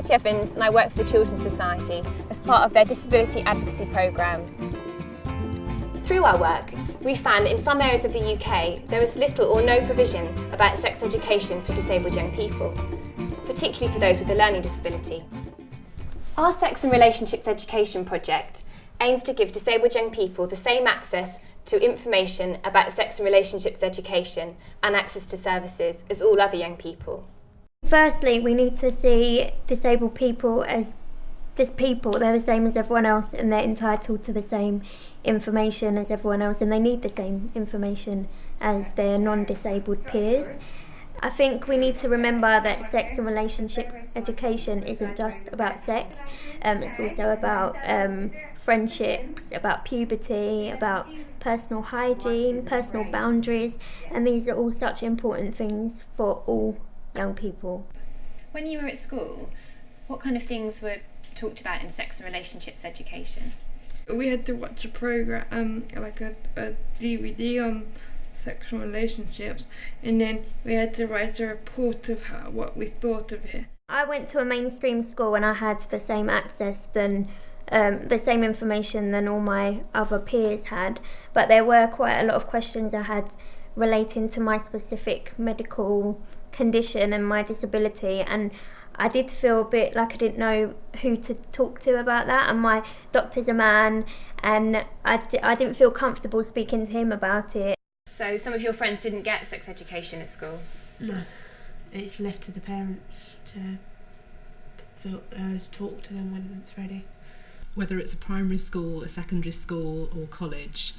Katie Evans and I work for the Children's Society as part of their disability advocacy programme. Through our work, we found that in some areas of the UK there is little or no provision about sex education for disabled young people, particularly for those with a learning disability. Our Sex and Relationships Education project aims to give disabled young people the same access to information about sex and relationships education and access to services as all other young people. Firstly, we need to see disabled people as just people. They're the same as everyone else and they're entitled to the same information as everyone else, and they need the same information as their non-disabled peers. I think we need to remember that sex and relationship education isn't just about sex, it's also about friendships, about puberty, about personal hygiene, personal boundaries, and these are all such important things for all young people. When you were at school, what kind of things were talked about in sex and relationships education? We had to watch a program, like a DVD on sexual relationships, and then we had to write a report of what we thought of it. I went to a mainstream school and I had the same access the same information than all my other peers had, but there were quite a lot of questions I had relating to my specific medical condition and my disability, and I did feel a bit like I didn't know who to talk to about that, and my doctor's a man and I didn't feel comfortable speaking to him about it. So some of your friends didn't get sex education at school? No, it's left to the parents to talk to them when it's ready. Whether it's a primary school, a secondary school or college,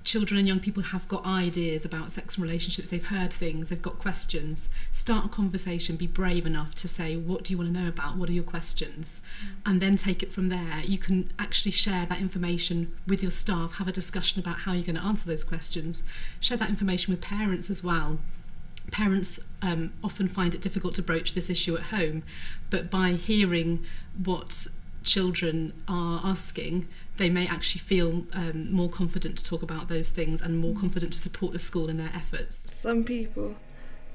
children and young people have got ideas about sex and relationships, they've heard things, they've got questions. Start a conversation, be brave enough to say, what do you want to know about, what are your questions? And then take it from there. You can actually share that information with your staff, have a discussion about how you're going to answer those questions. Share that information with parents as well. Parents often find it difficult to broach this issue at home, but by hearing what children are asking, they may actually feel more confident to talk about those things and more confident to support the school in their efforts. Some people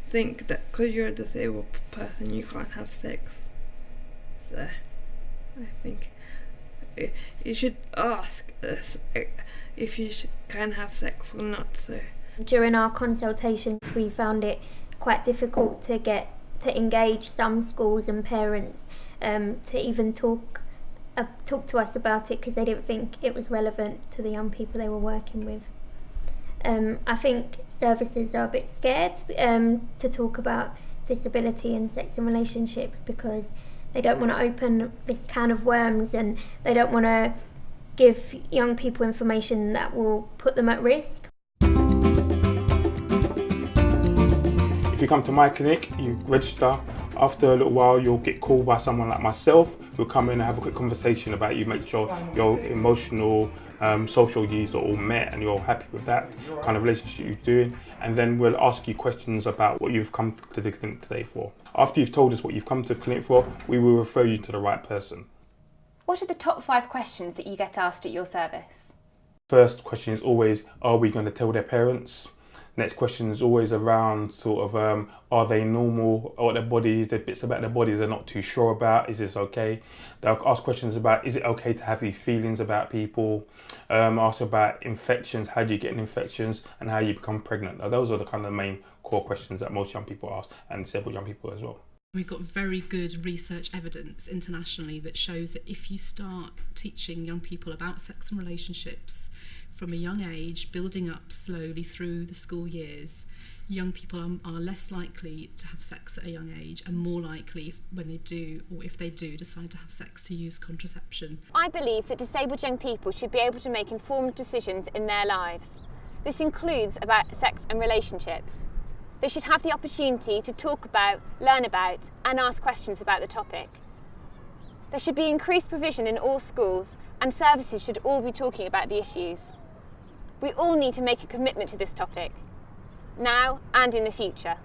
think that because you're a disabled person you can't have sex, so I think you should ask us if you can have sex or not. So during our consultations we found it quite difficult to engage some schools and parents to even talk to us about it because they didn't think it was relevant to the young people they were working with. I think services are a bit scared to talk about disability and sex and relationships because they don't want to open this can of worms and they don't want to give young people information that will put them at risk. If you come to my clinic, you register. After a little while, you'll get called by someone like myself who'll come in and have a quick conversation about you, make sure your emotional, social needs are all met and you're happy with that kind of relationship you're doing. And then we'll ask you questions about what you've come to the clinic today for. After you've told us what you've come to the clinic for, we will refer you to the right person. What are the top 5 questions that you get asked at your service? First question is always, are we going to tell their parents? Next question is always around sort of, are they normal, or their bodies, there's bits about their bodies they're not too sure about, is this okay? They'll ask questions about, is it okay to have these feelings about people? Ask about infections, how do you get infections, and how you become pregnant. Now, those are the kind of main core questions that most young people ask, and disabled young people as well. We've got very good research evidence internationally that shows that if you start teaching young people about sex and relationships from a young age, building up slowly through the school years, young people are less likely to have sex at a young age and more likely when they do, or if they do decide to have sex, to use contraception. I believe that disabled young people should be able to make informed decisions in their lives. This includes about sex and relationships. They should have the opportunity to talk about, learn about and ask questions about the topic. There should be increased provision in all schools and services should all be talking about the issues. We all need to make a commitment to this topic, now and in the future.